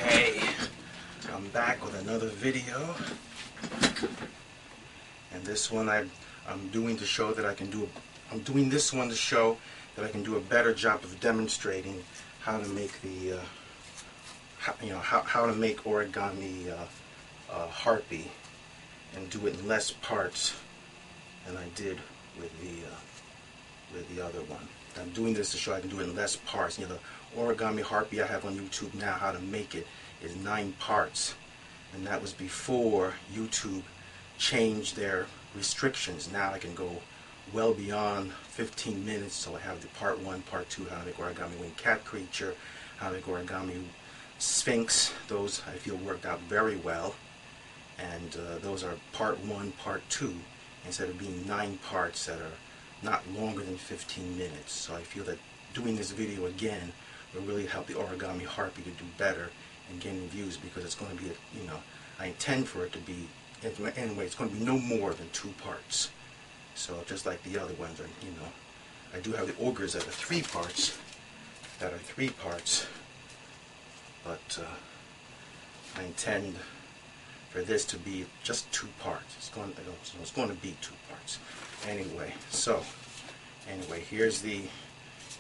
Hey, I'm back with another video, and this one I'm doing to show that I can do. I'm doing this one to show that I can do a better job of demonstrating how to make the how to make origami harpy and do it in less parts than I did with the other one. I'm doing this to show I can do it in less parts. You know, the origami harpy I have on YouTube now, how to make it, is 9 parts, and that was before YouTube changed their restrictions. Now I can go well beyond 15 minutes, so I have the part 1, part 2, how to make origami winged cat creature, how to make origami sphinx. Those I feel worked out very well, and those are part 1, part 2, instead of being 9 parts that are not longer than 15 minutes. So I feel that doing this video again will really help the origami harpy to do better and gaining views, because it's going to be, I intend for it to be, anyway, it's going to be no more than 2 parts. So just like the other ones are, I do have the ogres that are 3 parts, but I intend for this to be just 2 parts. It's going to be 2 parts. Anyway,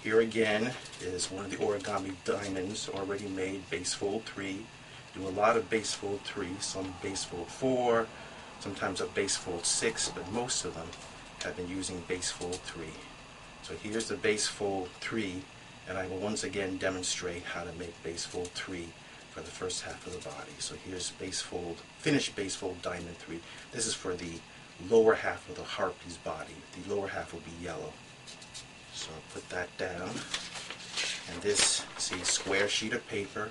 here again is one of the origami diamonds already made, base fold 3. Do a lot of base fold 3, some base fold 4, sometimes a base fold 6, but most of them have been using base fold 3. So here's the base fold 3, and I will once again demonstrate how to make base fold 3 for the first half of the body. So here's base fold, finished base fold diamond 3. This is for the lower half of the harpy's body. The lower half will be yellow. So I'll put that down. And this, see, square sheet of paper,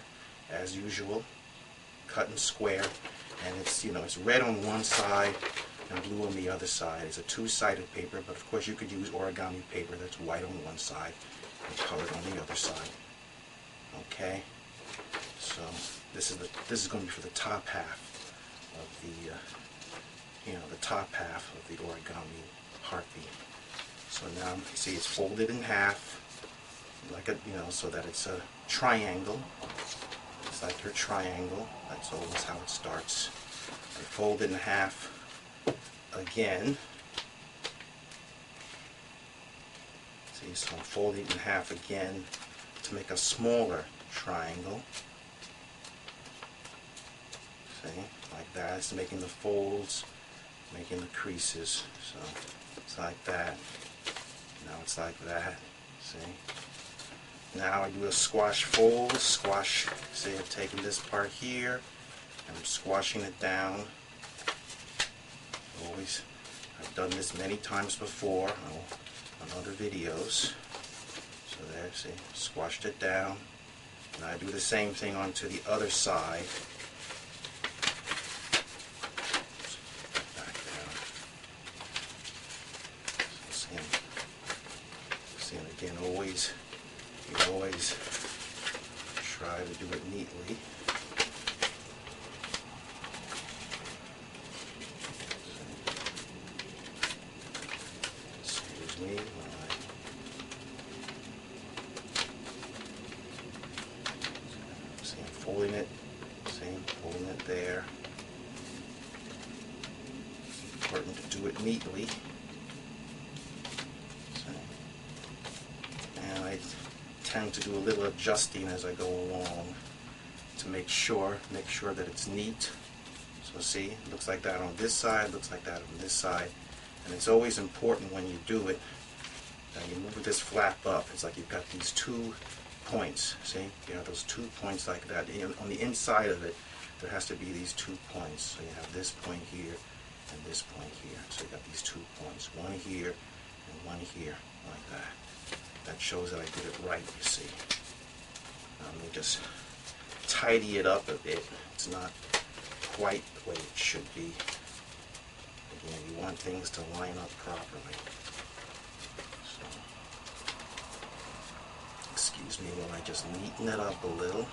as usual, cut and square. And it's, it's red on one side and blue on the other side. It's a 2-sided paper, but of course you could use origami paper that's white on one side and colored on the other side. Okay? So this is going to be for the top half of the the top half of the origami harpy. So now you see it's folded in half, like so that it's a triangle. It's like your triangle. That's always how it starts. I fold it in half again. See, so I'm folding it in half again to make a smaller triangle. See, like that. It's making the folds, making the creases. So it's like that. Now it's like that. See? Now I do a squash fold. Squash. See, I've taken this part here and I'm squashing it down. I've done this many times before on other videos. So there, see, squashed it down. Now I do the same thing onto the other side. Back down. See, and again, you always try to do it neatly. Excuse me. See, I'm folding it. See, I'm folding it there. It's important to do it neatly. And I tend to do a little adjusting as I go along to make sure that it's neat. So see, it looks like that on this side, looks like that on this side. And it's always important when you do it that you move this flap up. It's like you've got these 2 points. See, you have those 2 points like that. And on the inside of it, there has to be these 2 points. So you have this point here and this point here. So you got these 2 points, one here and one here, like that. That shows that I did it right, you see. Now let me just tidy it up a bit. It's not quite the way it should be. Again, you want things to line up properly. So, excuse me while I just neaten it up a little.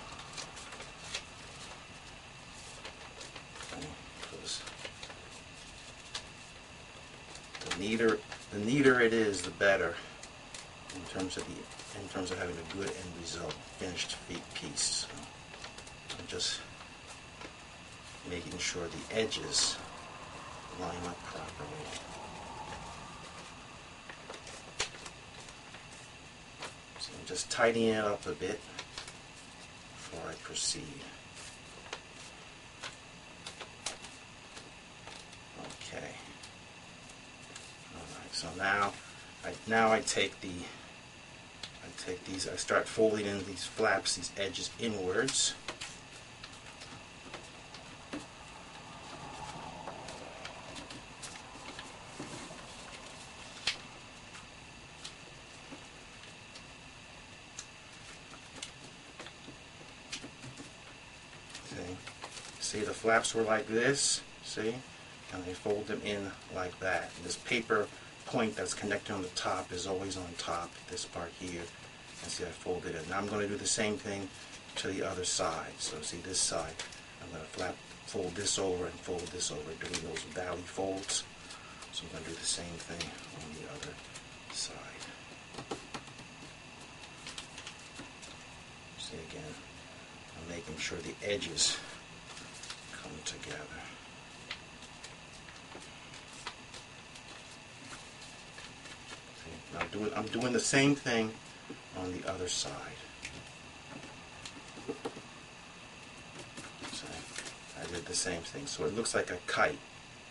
Because the neater it is, the better. In terms of having a good end result, finished piece. So I'm just making sure the edges line up properly. So I'm just tidying it up a bit before I proceed. Okay. All right. So now I take these. I start folding in these flaps, these edges inwards. See, the flaps were like this, see? And they fold them in like that. And this paper point that's connected on the top is always on top, this part here. And see, I folded it. Now I'm going to do the same thing to the other side. So see this side, I'm going to fold this over and fold this over, doing those valley folds. So I'm going to do the same thing on the other side. See again, I'm making sure the edges come together. See, now I'm doing the same thing on the other side. See, I did the same thing. So it looks like a kite.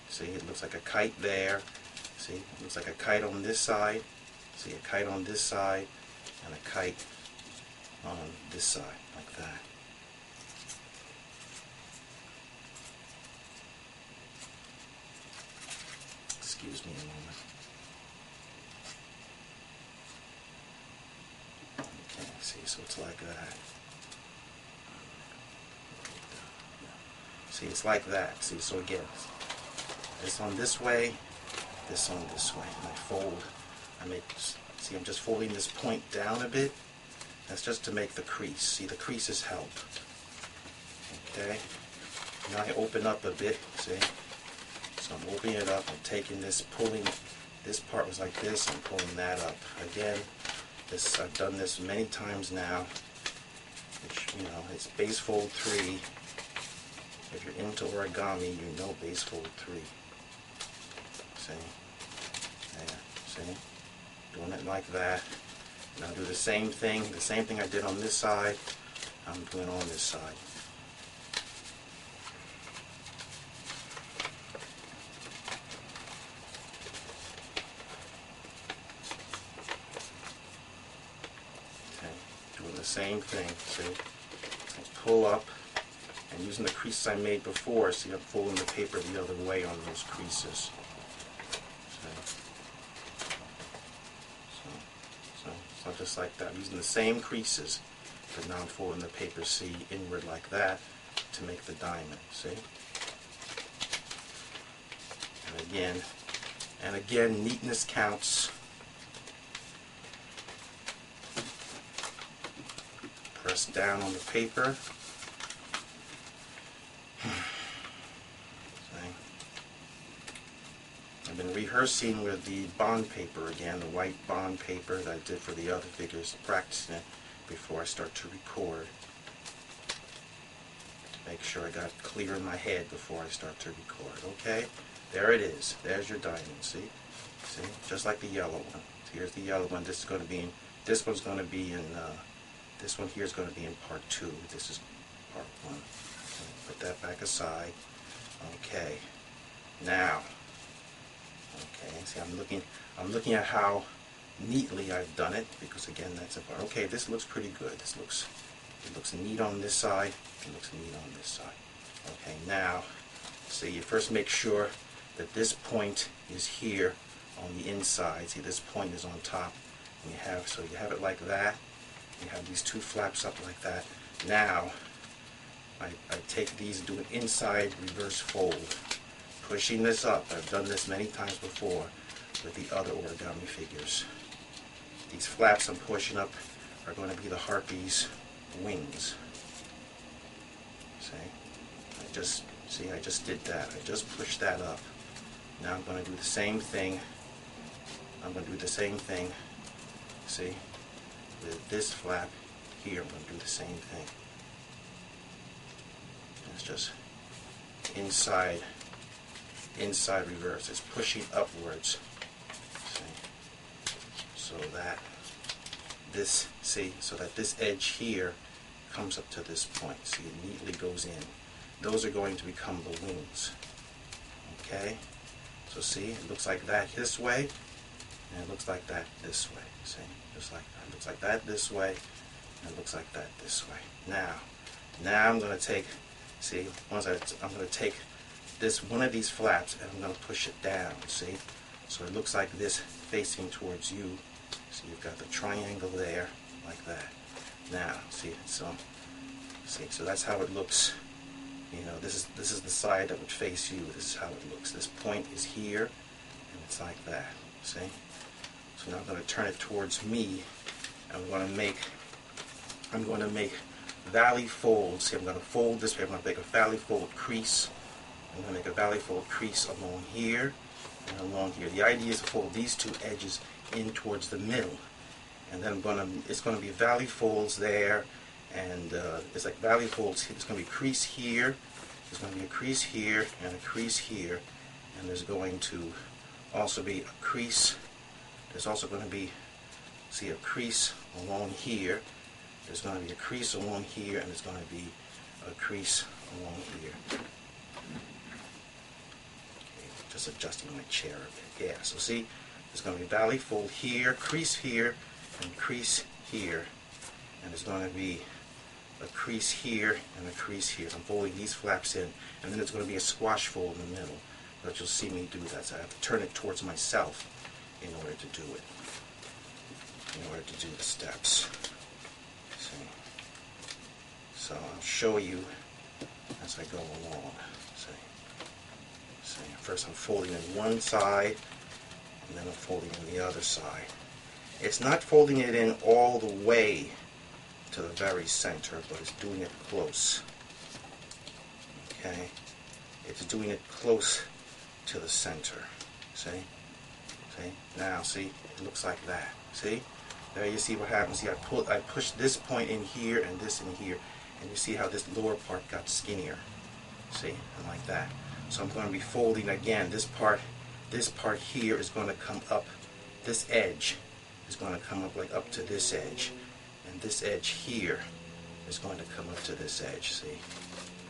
See, it looks like a kite there. See, it looks like a kite on this side. See, a kite on this side and a kite on this side, like that. Excuse me a moment. Okay, see, so it's like that. See, it's like that. See, so again, this on this way, this on this way. And I fold, see, I'm just folding this point down a bit. That's just to make the crease. See, the creases help. Okay, now I open up a bit, see? So I'm opening it up, I'm taking this, pulling, this part was like this, I'm pulling that up. Again, I've done this many times now, which, you know, it's base fold 3. If you're into origami, you know base fold 3. See? There, see? Doing it like that. Now do the same thing I did on this side, I'm doing on this side. Same thing, see? I pull up, and using the creases I made before, see, I'm folding the paper the other way on those creases. So just like that, I'm using the same creases, but now I'm folding the paper, see, inward like that to make the diamond, see? And again, neatness counts. Press down on the paper. I've been rehearsing with the bond paper again, the white bond paper that I did for the other figures, practicing it before I start to record. Make sure I got it clear in my head before I start to record. Okay, there it is. There's your diamond. See, just like the yellow one. So here's the yellow one. This is going to be in. This one's going to be in. This one here is going to be in part 2. This is part 1. Put that back aside. Okay. Now. Okay. See, I'm looking at how neatly I've done it, because again, that's a part. Okay, this looks pretty good. It looks neat on this side. It looks neat on this side. Okay. Now, see, you first make sure that this point is here on the inside. See, this point is on top. And you have it like that. You have these 2 flaps up like that. Now, I take these and do an inside reverse fold, pushing this up. I've done this many times before with the other origami figures. These flaps I'm pushing up are going to be the harpy's wings. See, I just did that. I just pushed that up. Now I'm going to do the same thing. See? With this flap here, I'm going to do the same thing. it's just inside reverse. It's pushing upwards. See? So that this, see, so that this edge here comes up to this point. See, it neatly goes in. Those are going to become the wings. Okay? So see, it looks like that this way, and it looks like that this way. See? Just like that. It looks like that this way, and it looks like that this way. Now I'm going to take, see, I'm going to take this one of these flaps and I'm going to push it down. See? So it looks like this facing towards you. So you've got the triangle there, like that. Now, see, so that's how it looks. You know, this is the side that would face you. This is how it looks. This point is here, and it's like that. See? So now I'm going to turn it towards me. I'm going to make valley folds. See, I'm going to fold this way. I'm going to make a valley fold crease. I'm going to make a valley fold crease along here and along here. The idea is to fold these two edges in towards the middle, and then it's going to be valley folds there. And it's like valley folds. It's going to be a crease here. There's going to be a crease here and a crease here. And there's going to also be a crease. There's also going to be, see, a crease along here. There's going to be a crease along here, and there's going to be a crease along here. Okay, just adjusting my chair a bit. Yeah, so see, there's going to be valley fold here, and crease here. And there's going to be a crease here and a crease here. I'm folding these flaps in, and then there's going to be a squash fold in the middle. But you'll see me do that. So I have to turn it towards myself in order to do it. In order to do the steps. See? So I'll show you as I go along. See? First I'm folding in one side, and then I'm folding in the other side. It's not folding it in all the way to the very center, but it's doing it close. Okay? It's doing it close to the center. See? See? Now, see? It looks like that. See? There you see what happens. See, I push this point in here and this in here, and you see how this lower part got skinnier. See? And like that. So I'm going to be folding again. This part here is going to come up. This edge is going to come up like up to this edge. And this edge here is going to come up to this edge, see?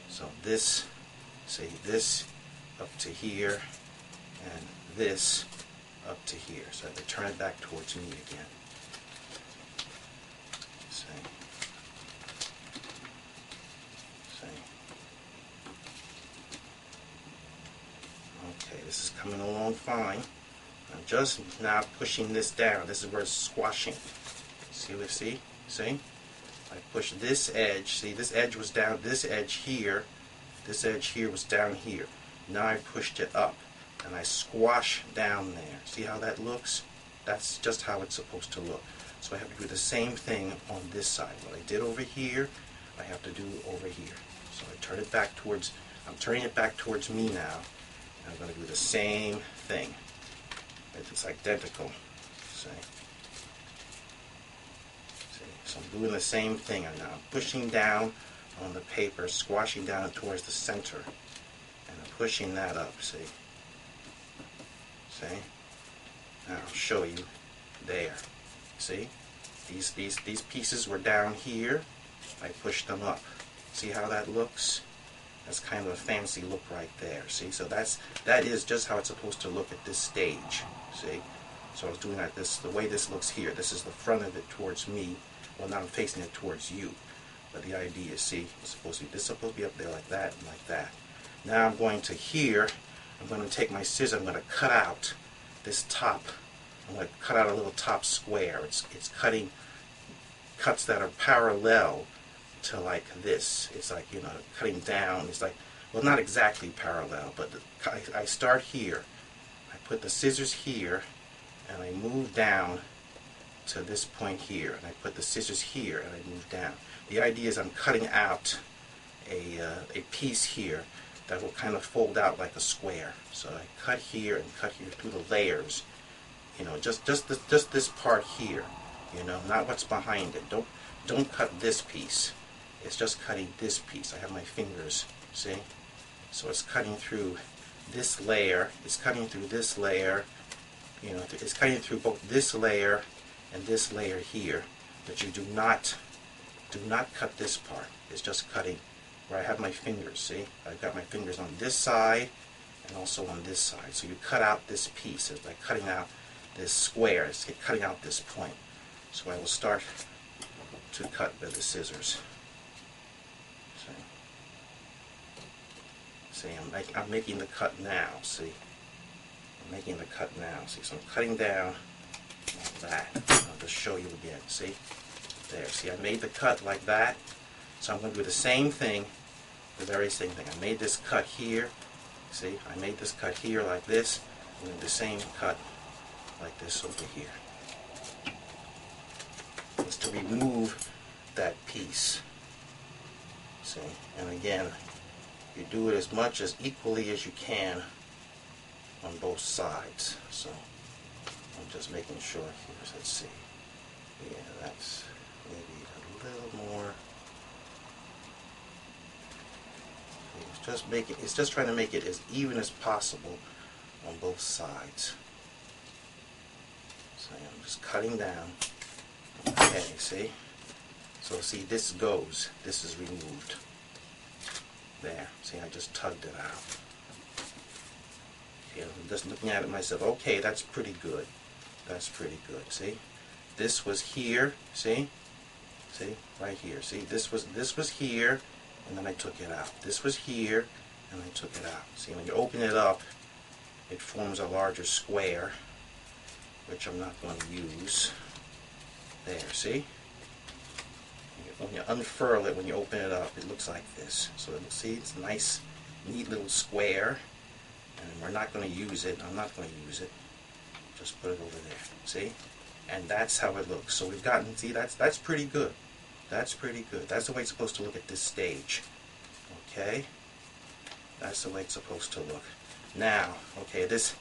So this, see, this up to here, and this up to here. So I have to turn it back towards me again. See? See? Okay, this is coming along fine. I'm just now pushing this down. This is where it's squashing. See what I see? See? I push this edge. See, this edge was down. This edge here was down here. Now I pushed it up, and I squash down there. See how that looks? That's just how it's supposed to look. So I have to do the same thing on this side. What I did over here, I have to do over here. So I turn it back towards, I'm turning it back towards me now. And I'm going to do the same thing. It's identical. See? So I'm doing the same thing, and now I'm pushing down on the paper, squashing down towards the center, and I'm pushing that up, see? See? Now I'll show you there. See? These pieces were down here. I pushed them up. See how that looks? That's kind of a fancy look right there. See? So that is just how it's supposed to look at this stage. See? So I was doing that the way this looks here. This is the front of it towards me. Well, now I'm facing it towards you. But the idea is, see, this is supposed to be up there like that and like that. Now I'm going to here. I'm going to take my scissors. I'm going to cut out this top. I'm going to cut out a little top square. It's cutting cuts that are parallel to like this. It's like, you know, cutting down. It's like, well, not exactly parallel, but I start here. I put the scissors here, and I move down to this point here, and I put the scissors here, and I move down. The idea is I'm cutting out a piece here that will kind of fold out like a square. So I cut here and cut here through the layers. You know, just this part here. You know, not what's behind it. Don't cut this piece. it's just cutting this piece. I have my fingers, see? So it's cutting through this layer, it's cutting through this layer, you know, it's cutting through both this layer and this layer here, but you do not cut this part. It's just cutting where I have my fingers, see? I've got my fingers on this side and also on this side. So you cut out this piece. It's like cutting out this square. It's cutting out this point. So I will start to cut with the scissors. See, I'm making the cut now, see? I'm making the cut now, see? So I'm cutting down like that. I'll just show you again, see? There, see, I made the cut like that. So I'm going to do the same thing, the very same thing. I made this cut here, see? I made this cut here like this. I'm going to do the same cut like this over here. Just to remove that piece, see? And again, you do it as much as equally as you can on both sides. So I'm just making sure here. Let's see. Yeah, that's maybe a little more. It's just trying to make it as even as possible on both sides. So I'm just cutting down. Okay, see? So see, this goes. This is removed. There, see, I just tugged it out. Okay, I'm just looking at it myself. Okay, that's pretty good. That's pretty good. See, this was here. See, right here. See, this was here, and then I took it out. This was here, and I took it out. See, when you open it up, it forms a larger square, which I'm not going to use. There, see. When you unfurl it, when you open it up, it looks like this. So see, it's a nice, neat little square, and we're not going to use it. I'm not going to use it. Just put it over there. See, and that's how it looks. So we've gotten. See, that's pretty good. That's pretty good. That's the way it's supposed to look at this stage. Okay, that's the way it's supposed to look. Now, okay, this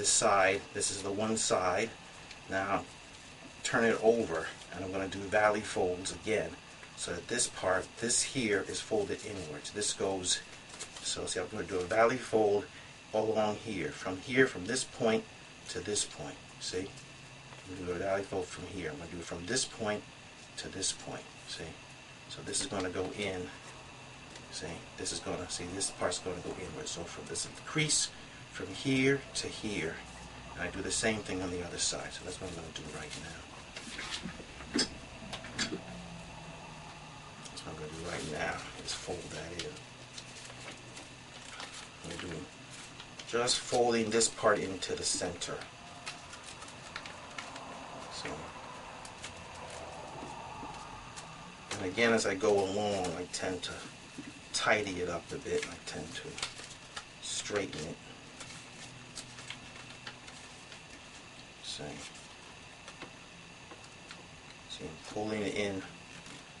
side. This is the one side. Now, turn it over, and I'm going to do valley folds again. So that this part, this here, is folded inwards. This goes, so see, I'm going to do a valley fold all along here. From this point to this point. See? I'm going to do a valley fold from here. I'm going to do it from this point to this point. See? So this is going to go in. See? This is going to, see, this part's going to go inwards. So from this crease, from here to here. And I do the same thing on the other side. So that's what I'm going to do right now. What I'm going to do right now is fold that in. I'm doing just folding this part into the center. So, and again, as I go along, I tend to tidy it up a bit. I tend to straighten it. See, I'm pulling it in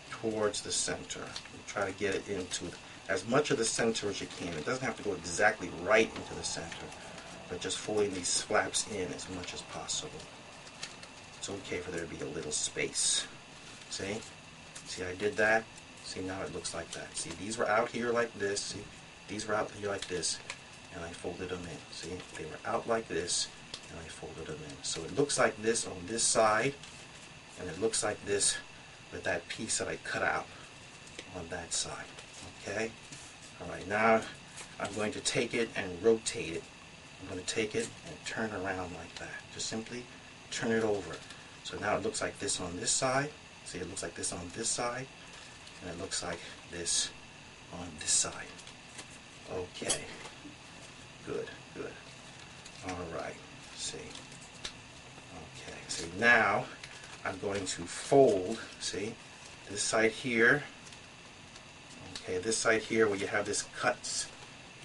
towards the center. Try to get it into as much of the center as you can. It doesn't have to go exactly right into the center, but just folding these flaps in as much as possible. It's okay for there to be a little space. See? See, I did that. See, now it looks like that. See, these were out here like this. See, these were out here like this, and I folded them in. See, they were out like this, and I folded them in. So it looks like this on this side, and it looks like this with that piece that I cut out on that side. Okay? Alright, now I'm going to take it and rotate it. I'm going to take it and turn around like that. Just simply turn it over. So now it looks like this on this side. See, it looks like this on this side. And it looks like this on this side. Okay. Good, good. Alright, see. Okay, see, now I'm going to fold, see, this side here, okay, this side here where you have this cuts,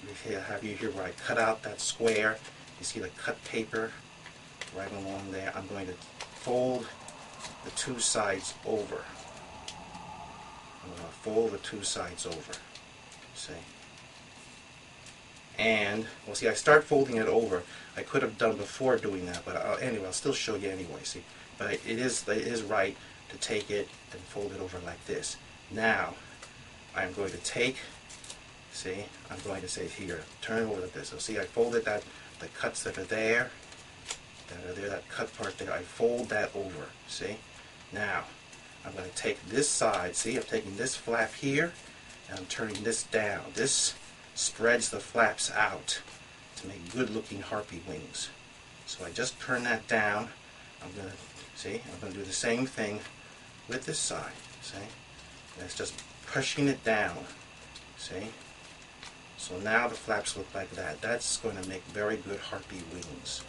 you have here where I cut out that square, you see the cut paper right along there. I'm going to fold the two sides over. I'm going to fold the two sides over, see. And, well, see, I start folding it over. I could have done before doing that, but anyway, I'll still show you anyway, see. But it is right to take it and fold it over like this. Now, I'm going to take, see, I'm going to say here, turn over like this. So see, I folded that, the cuts that are there, that cut part there, I fold that over, see? Now, I'm going to take this side, see, I'm taking this flap here, and I'm turning this down. This spreads the flaps out to make good looking harpy wings. So I just turn that down. I'm going to, see, I'm going to do the same thing with this side, see? And it's just pushing it down, see? So now the flaps look like that. That's going to make very good harpy wings.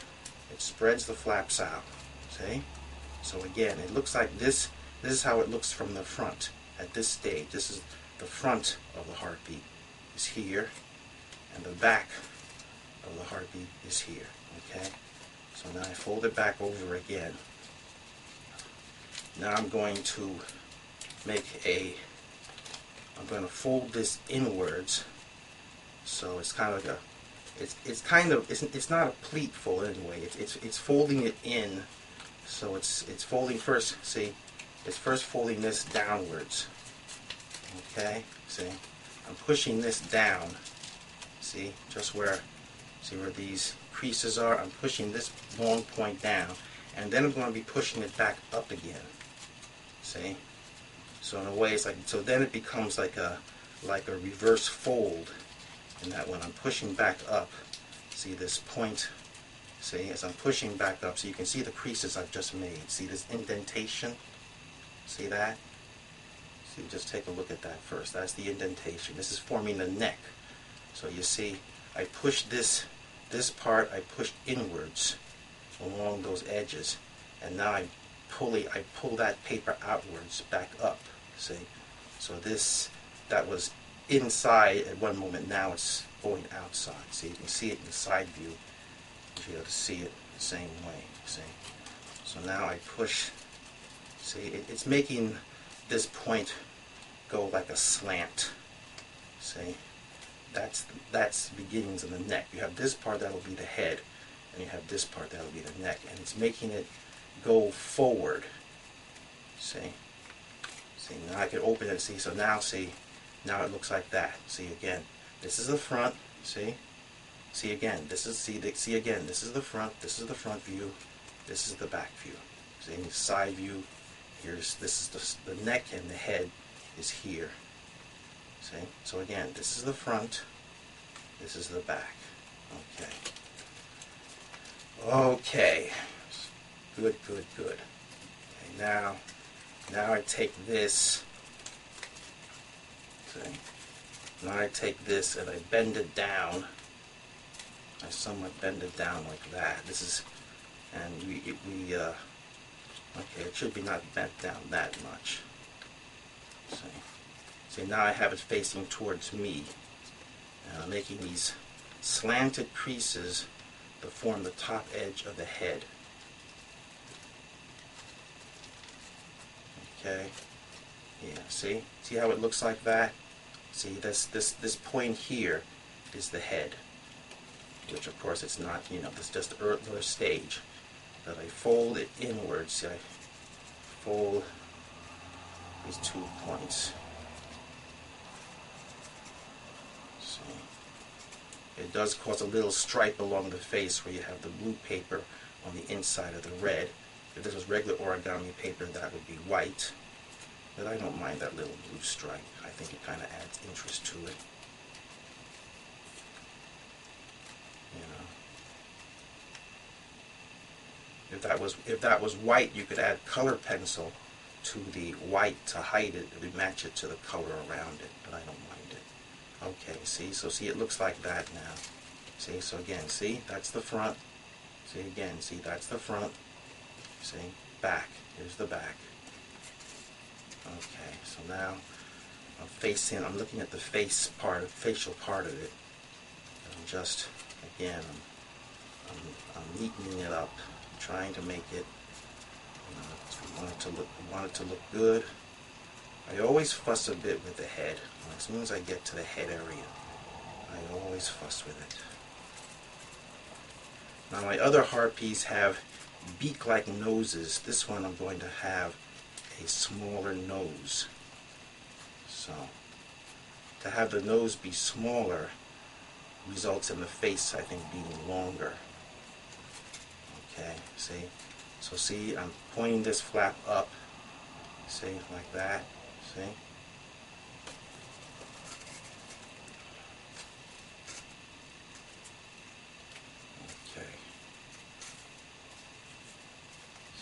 It spreads the flaps out, see? So again, it looks like this. This is how it looks from the front at this stage. This is the front of the harpy is here, and the back of the harpy is here, okay? So now I fold it back over again. Now I'm going to I'm going to fold this inwards, so it's kind of like it's not a pleat fold anyway. It's folding it in, so it's folding first. See, it's first folding this downwards. Okay, see, I'm pushing this down. See, just where, see where these creases are. I'm pushing this long point down, and then I'm going to be pushing it back up again. See, so in a way, it's like, so then it becomes like a reverse fold. And that when I'm pushing back up, see this point, see, as I'm pushing back up, so you can see the creases I've just made. See this indentation? See that? See, just take a look at that first. That's the indentation. This is forming the neck. So you see, I push this part, I push inwards along those edges, and now I pull that paper outwards, back up, see? So that was inside at one moment, now it's going outside. See, you can see it in the side view. You should be able to see it the same way, see? So now I push, see, it's making this point go like a slant, see? That's the beginnings of the neck. You have this part that'll be the head, and you have this part that'll be the neck, and it's making it go forward, see? See, now I can open it, see, so now see, now it looks like that. See again, this is the front. See, see again. This is see again. This is the front. This is the front view. This is the back view. See, in the side view, this is the neck, and the head is here. See, so again, this is the front. This is the back. Okay. Okay. Good, good, good. Okay, now I take this. See? Now I take this and I bend it down. I somewhat bend it down like that. This is, and okay, it should be not bent down that much. See, now I have it facing towards me. And I'm making these slanted creases to form the top edge of the head. Okay. Yeah, see how it looks like that? See, this point here is the head, which of course it's not, you know, it's just the earlier stage. That I fold it inwards. See, I fold these 2 points. See, it does cause a little stripe along the face where you have the blue paper on the inside of the red. If this was regular origami paper, that would be white. But I don't mind that little blue stripe. I think it kind of adds interest to it. You know, if that was white, you could add color pencil to the white to hide it. It would match it to the color around it. But I don't mind it. Okay, see, so see, it looks like that now. See, so again, see, that's the front. See again, see, that's the front. See, back. Here's the back. Okay, so now I'm looking at the facial part of it. And I'm just, again, I'm neatening it up, trying to make it, want it to look good. I always fuss a bit with the head. As soon as I get to the head area, I always fuss with it. Now my other harpies have beak-like noses. This one I'm going to have a smaller nose. So to have the nose be smaller results in the face, I think, being longer. Okay, see? So see, I'm pointing this flap up, see, like that, see? Okay.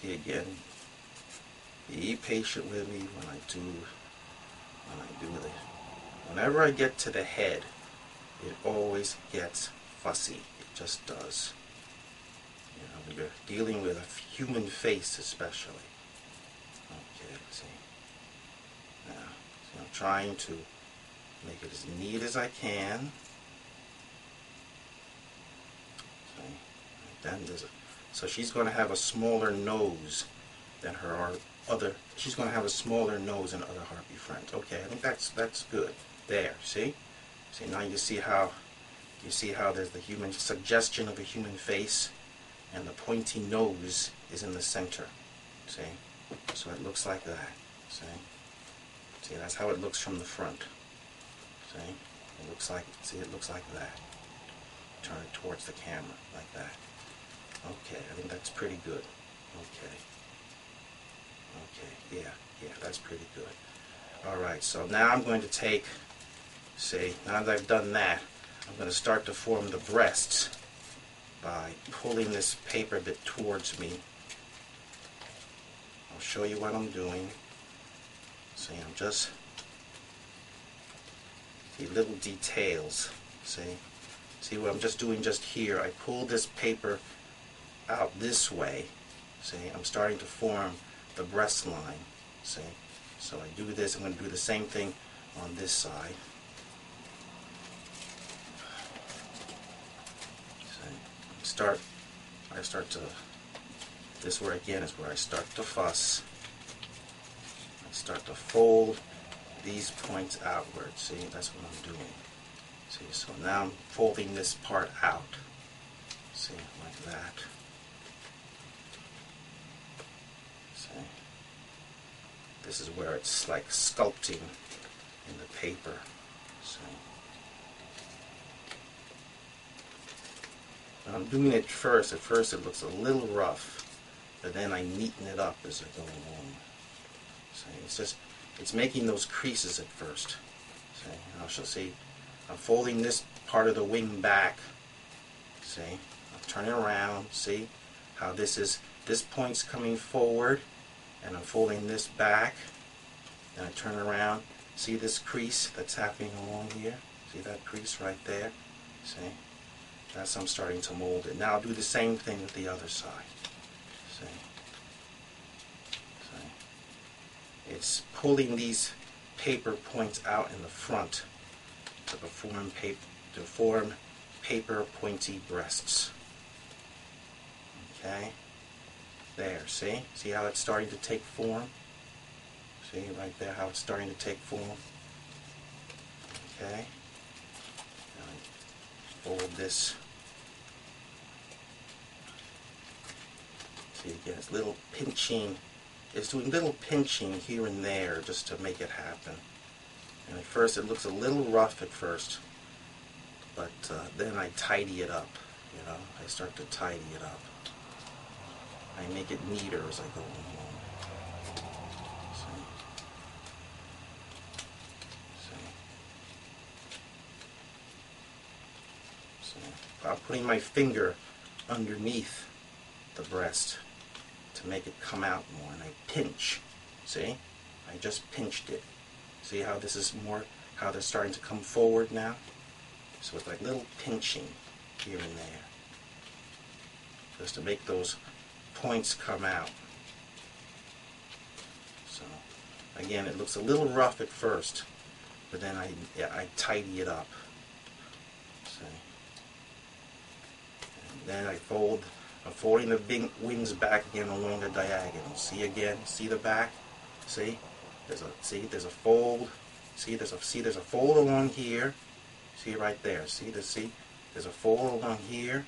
See again, be patient with me when I do this. Whenever I get to the head, it always gets fussy. It just does. You know, when you're dealing with a human face especially. Okay, see. Now, see, I'm trying to make it as neat as I can. See, then so she's going to have a smaller nose than her other. She's going to have a smaller nose than other harpy friends. Okay, I think that's good. There, see? See, now you see how there's the human suggestion of a human face, and the pointy nose is in the center. See? So it looks like that. See? See, that's how it looks from the front. See? It looks like that. Turn it towards the camera like that. Okay, I think that's pretty good. Okay. Okay, yeah, that's pretty good. Alright, so now I'm going to take, see, now that I've done that, I'm going to start to form the breasts by pulling this paper bit towards me. I'll show you what I'm doing. See, I'm just, see, little details, see what I'm just doing just here. I pull this paper out this way, see, I'm starting to form the breast line, see. So I do this, I'm going to do the same thing on this side. See, I start to, this where again is where I start to fuss. I start to fold these points outward, see, that's what I'm doing. See, so now I'm folding this part out, see, like that. See, this is where it's like sculpting in the paper. See, but I'm doing it first. At first it looks a little rough, but then I neaten it up as I go along. See, it's making those creases at first. See, I shall see. I'm folding this part of the wing back. See, I'm turning around. See how this point's coming forward, and I'm folding this back. Then I turn around. See this crease that's happening along here? See that crease right there? See, that's how I'm starting to mold it. Now I'll do the same thing with the other side. See, see, it's pulling these paper points out in the front to form paper pointy breasts. Okay, there, see how it's starting to take form? See right there how it's starting to take form? Okay, now fold this. See again, it's little pinching, it's doing little pinching here and there just to make it happen. And at first it looks a little rough at first, but then I tidy it up, you know, I start to tidy it up. I make it neater as I go along. See? See? So I'm putting my finger underneath the breast to make it come out more, and I pinch. See? I just pinched it. See how this is more, how they're starting to come forward now? So it's like little pinching here and there, just to make those points come out. So again, it looks a little rough at first, but then I tidy it up. See? And then I'm folding the wings back again along the diagonal. See again? See the back? See? There's a fold. See, there's a fold along here. See right there. See, there's a fold along here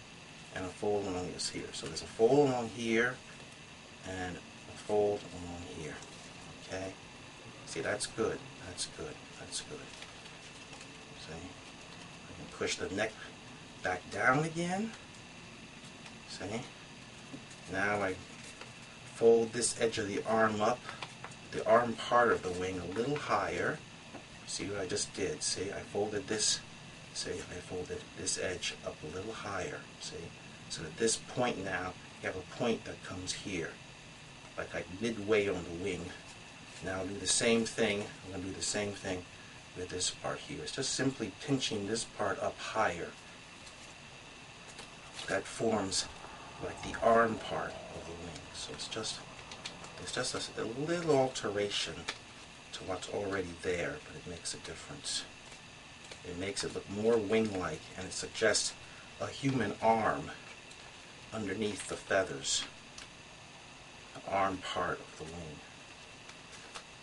and a fold along this here. So there's a fold along here and a fold along here. Okay. See, that's good. That's good. That's good. See? I can push the neck back down again. See? Now I fold this edge of the arm up, the arm part of the wing a little higher. See what I just did? See, I folded this, see, I folded this edge up a little higher, see? So at this point now, you have a point that comes here, like midway on the wing. Now I'll do the same thing, I'm going to do the same thing with this part here. It's just simply pinching this part up higher. That forms like the arm part of the wing. So it's just a little alteration to what's already there, but it makes a difference. It makes it look more wing-like, and it suggests a human arm underneath the feathers, the arm part of the wing.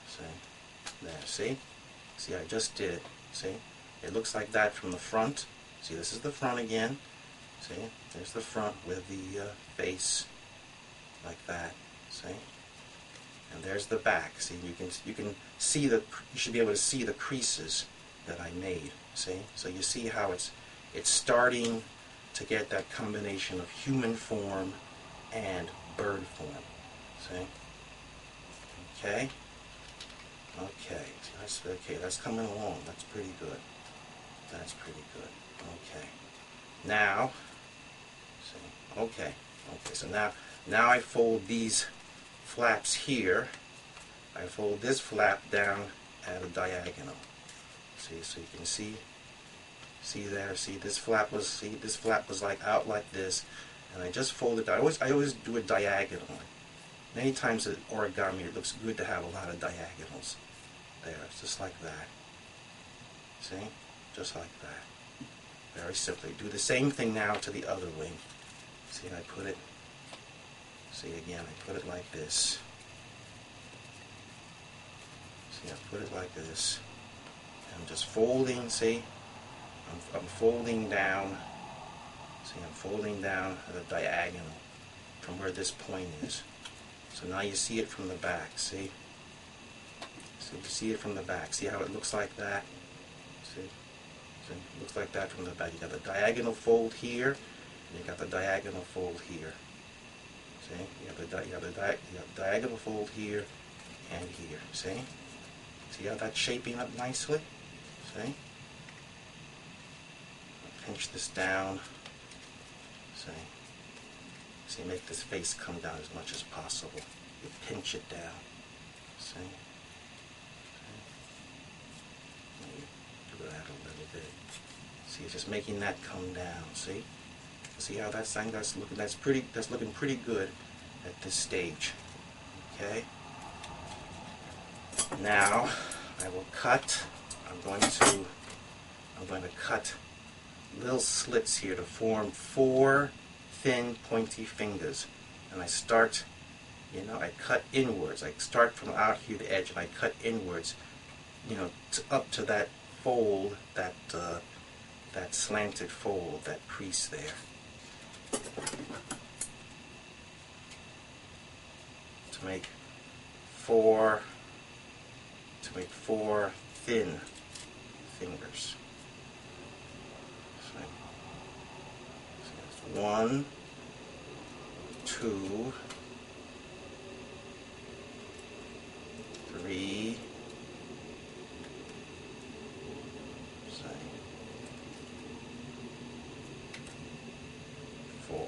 See? There, see? See, I just did it. See? It looks like that from the front. See, this is the front again. See? There's the front with the face like that. See? And there's the back. See, you can see you should be able to see the creases that I made. See? So you see how it's starting to get that combination of human form and bird form. See? Okay? Okay. That's coming along. That's pretty good. That's pretty good. Okay. Now, see, okay. So now I fold these flaps here. I fold this flap down at a diagonal. See, so you can see there. See, this flap was like out like this, and I just folded. I always do it diagonally. Many times in origami, it looks good to have a lot of diagonals. There, it's just like that. See, just like that. Very simply. Do the same thing now to the other wing. See, I put it. See again, I put it like this. See, I put it like this. I'm just folding, see? I'm folding down. See, I'm folding down at a diagonal from where this point is. So now you see it from the back, see? So you see it from the back. See how it looks like that? See? See? It looks like that from the back. You got the diagonal fold here, and you got the diagonal fold here. See? You have the diagonal fold here and here. See? See how that's shaping up nicely? See? Pinch this down. See? See, make this face come down as much as possible. You pinch it down. See? Do that a little bit. See, it's just making that come down. See? See how that's looking? That's looking pretty good at this stage. Okay. Now I will cut. I'm going to cut little slits here to form 4 thin pointy fingers, and I start. I cut inwards. I start from out here the edge, and I cut inwards. Up to that fold, that slanted fold, that crease there. To make 4 thin fingers. So that's 1, 2, 3, 4.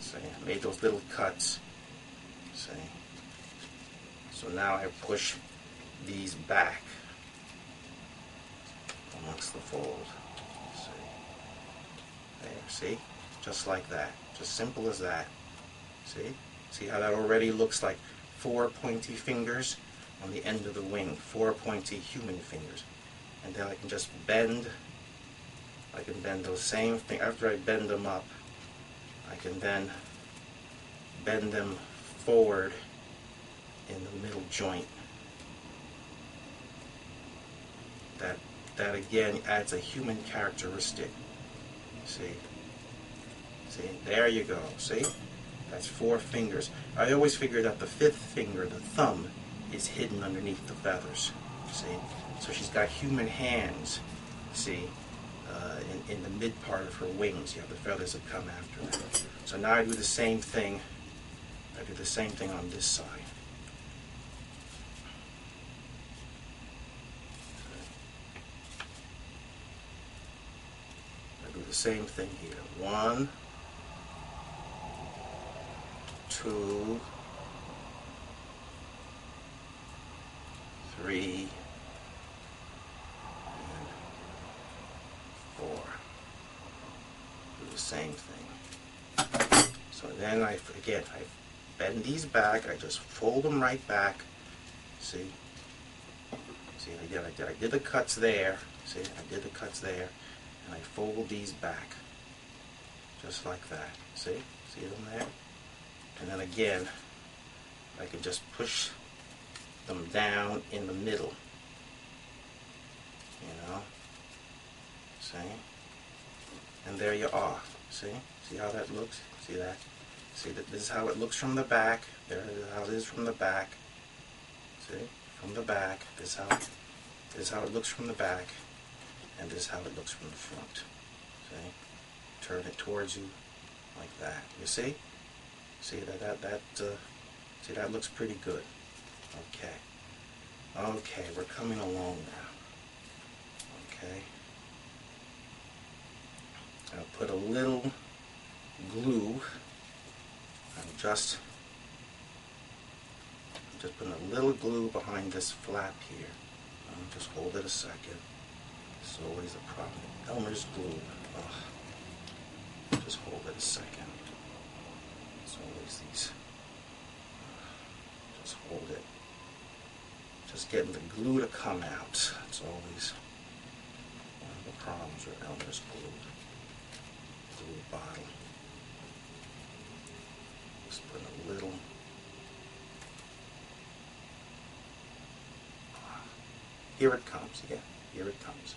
So I made those little cuts. See? So now I push these back amongst the fold. See? There, see? Just like that. Just simple as that. See? See how that already looks like 4 pointy fingers on the end of the wing. 4 pointy human fingers. And then I can just bend. I can bend those same things. After I bend them up, I can then bend them forward in the middle joint. That again adds a human characteristic. See? See? There you go. See? That's 4 fingers. I always figure that the 5th finger, the thumb, is hidden underneath the feathers. see? So she's got human hands, see, in the mid part of her wings. You have the feathers that come after that. So now I do the same thing. I do the same thing on this side. I do the same thing here. 1, 2, 3, and 4. Do the same thing. So then I bend these back. I just fold them right back. See? See, I did the cuts there. See, I did the cuts there, and I fold these back, just like that. See? See them there? And then again, I can just push them down in the middle. You know? See? And there you are. See? See how that looks? See that? See that this is how it looks from the back. There is how it is from the back. See? From the back. This is how it looks from the back. And this is how it looks from the front. See? Turn it towards you like that. You see? See see that looks pretty good. Okay. Okay, we're coming along now. Okay. I'll put a little glue. I'm just putting a little glue behind this flap here. Just hold it a second. It's always a problem. Elmer's glue. Ugh. Just hold it a second. It's always these. Just hold it. Just getting the glue to come out. It's always one of the problems with Elmer's glue. Glue bottle. Just put a little. Here it comes. Yeah, here it comes.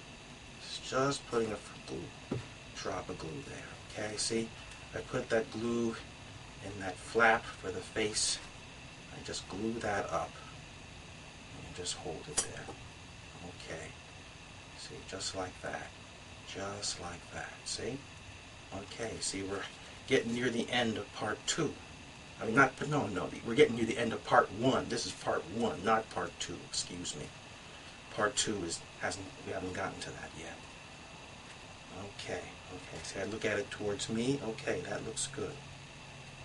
It's just putting a glue, drop of glue there. Okay, see? I put that glue in that flap for the face. I just glue that up. And just hold it there. Okay. See, just like that. Just like that. See? Okay, see, we're getting near the end of part 2. I mean, no, we're getting near the end of part 1. This is part 1, not part 2, excuse me. Part 2 we haven't gotten to that yet. Okay, see, I look at it towards me. Okay, that looks good.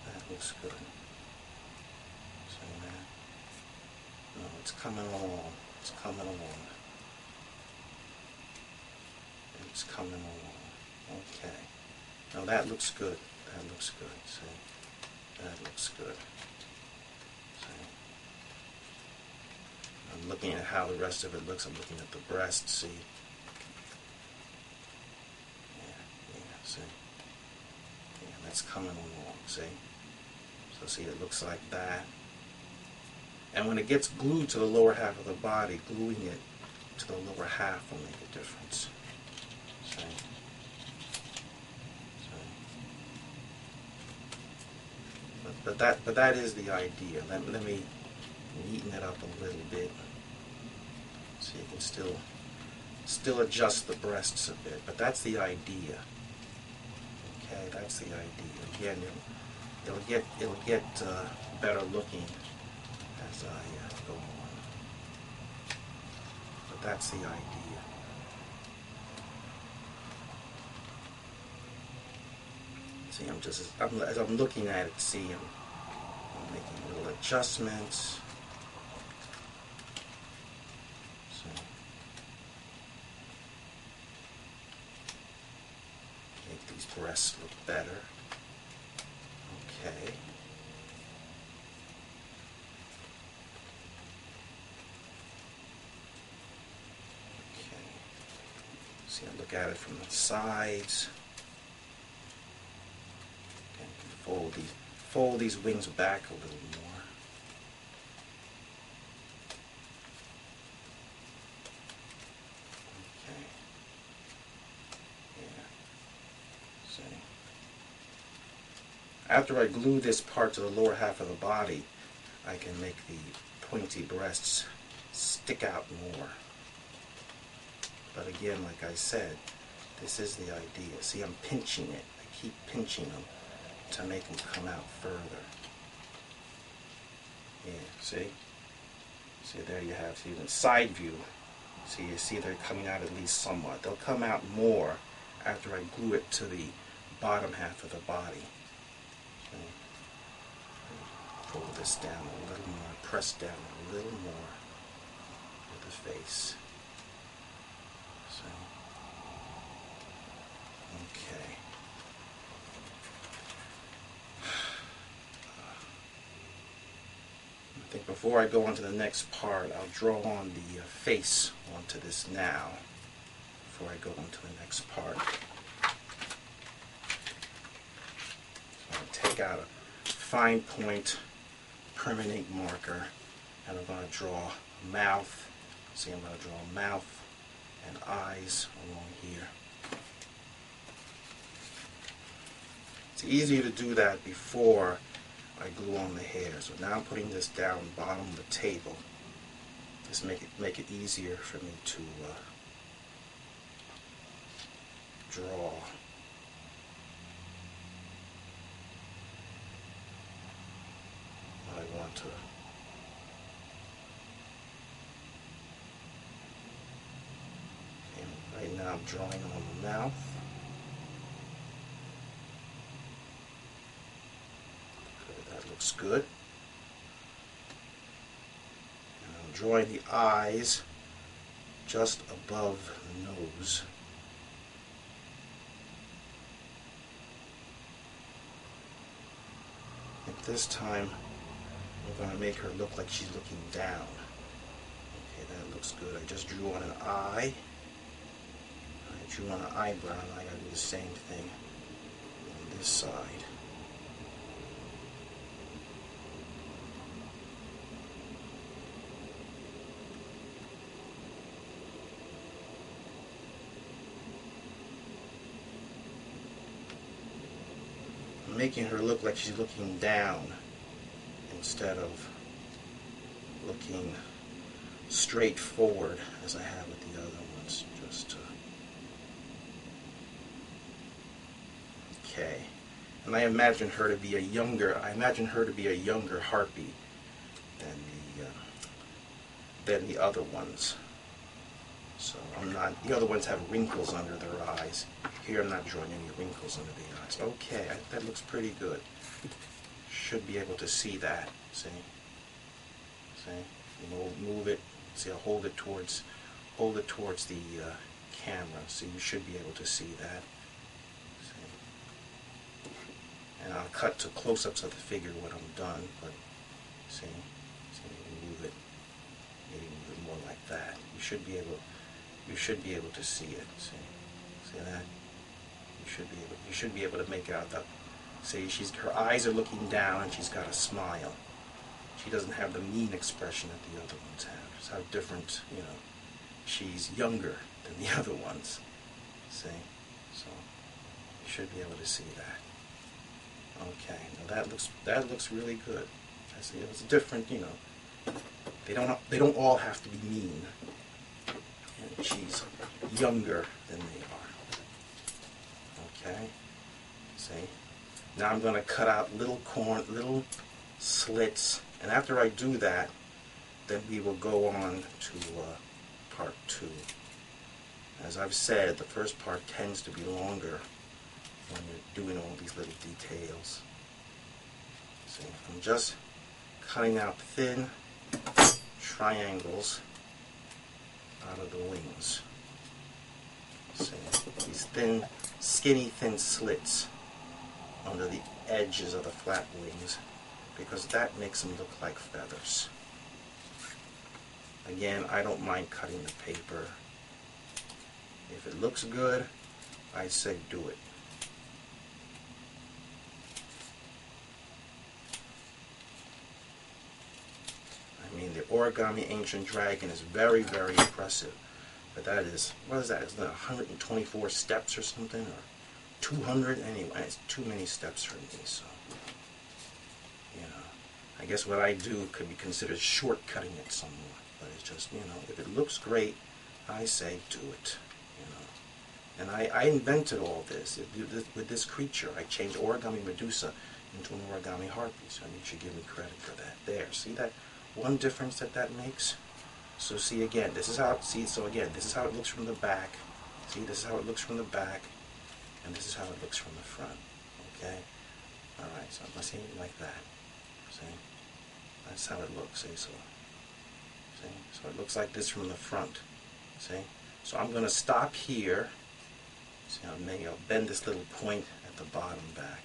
That looks good. See that? No, it's coming along. It's coming along. It's coming along. Okay. Now that looks good. That looks good. See? That looks good. See? I'm looking at how the rest of it looks. I'm looking at the breast. See? Yeah, see? Yeah, that's coming along. See? So see, it looks like that. And when it gets glued to the lower half of the body, gluing it to the lower half will make a difference. See? But that is the idea. Let me neaten it up a little bit, so you can still adjust the breasts a bit. But that's the idea. Okay, that's the idea. Again, it'll get better looking as I go on. But that's the idea. See, as I'm looking at it, see, I'm making little adjustments. So, make these breasts look better. Okay. Okay. See, I look at it from the sides. Fold these wings back a little more. Okay. Yeah. See. After I glue this part to the lower half of the body, I can make the pointy breasts stick out more. But again, like I said, this is the idea. See, I'm pinching it. I keep pinching them to make them come out further. Yeah, see? See, there you have, see, the side view. See, you see they're coming out at least somewhat. They'll come out more after I glue it to the bottom half of the body. Okay. Pull this down a little more, press down a little more with the face. So, okay. I think before I go on to the next part, I'll draw on the face onto this now, before I go on to the next part. So I'll take out a fine point permanent marker, and I'm going to draw a mouth. See, I'm going to draw a mouth and eyes along here. It's easier to do that before I glue on the hair. So now I'm putting this down bottom of the table. Just make it easier for me to draw. I want to right now I'm drawing on the mouth. That looks good. And I'm drawing the eyes just above the nose. And this time we're going to make her look like she's looking down. Okay, that looks good. I just drew on an eye. I drew on an eyebrow, and I got to do the same thing on this side. I'm making her look like she's looking down instead of looking straight forward as I have with the other ones. Just okay. And I imagine her to be a younger. Harpy than the other ones. So I'm not. The other ones have wrinkles under their eyes. Here I'm not drawing any wrinkles under the eyes. Okay, that looks pretty good. Should be able to see that. See? Move it. See, I'll hold it towards the camera. So you should be able to see that. See? And I'll cut to close-ups of the figure when I'm done. But see, move it. Maybe move it more like that. You should be able to see it. See that? You should be able to make out that. See, her eyes are looking down and she's got a smile. She doesn't have the mean expression that the other ones have. It's how different, she's younger than the other ones. See? So you should be able to see that. Okay, now that looks really good. I see it's different, They don't all have to be mean. And she's younger than they are. Okay? See? Now I'm going to cut out little slits, and after I do that, then we will go on to part 2. As I've said, the first part tends to be longer when you're doing all these little details. See, I'm just cutting out thin triangles out of the wings. See, these thin, skinny, thin slits under the edges of the flat wings, because that makes them look like feathers. Again, I don't mind cutting the paper. If it looks good, I say do it. I mean, the Origami Ancient Dragon is very, very impressive. But that is, what is that? Is that 124 steps or something? Or 200? Anyway, it's too many steps for me, so, I guess what I do could be considered shortcutting it somewhat. But it's just, if it looks great, I say do it. You know. And I invented all this. With this creature. I changed Origami Medusa into an Origami Harpy, so you should give me credit for that. There, see that one difference that makes? So see again, this is how, so again, this is how it looks from the back. See, this is how it looks from the back, and this is how it looks from the front. Okay? Alright, so let's see like that. See? That's how it looks, see, so it looks like this from the front. See? So I'm going to stop here. See, I'll bend this little point at the bottom back.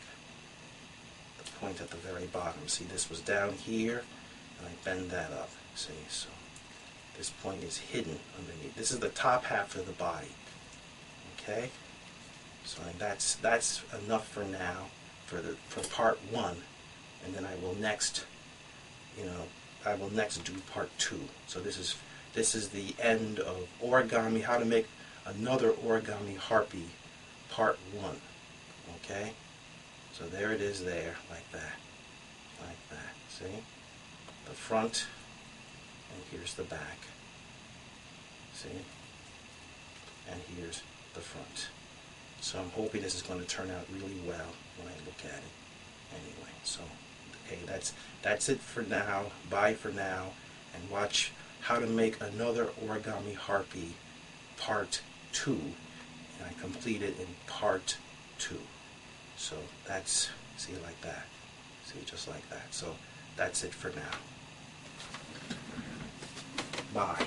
The point at the very bottom. See, this was down here, and I bend that up. See, so this point is hidden underneath. This is the top half of the body. Okay? So that's enough for now, for part one, and then I will next, do part two. So this is the end of origami, how to make another Origami Harpy part one. Okay? So there it is there, like that. Like that. See? The front, and here's the back. See? And here's the front. So I'm hoping this is going to turn out really well when I look at it. Anyway, so okay, that's it for now. Bye for now, and watch how to make another Origami Harpy part 2, and I complete it in part 2. So that's, see, like that. See, just like that. So that's it for now. Bye.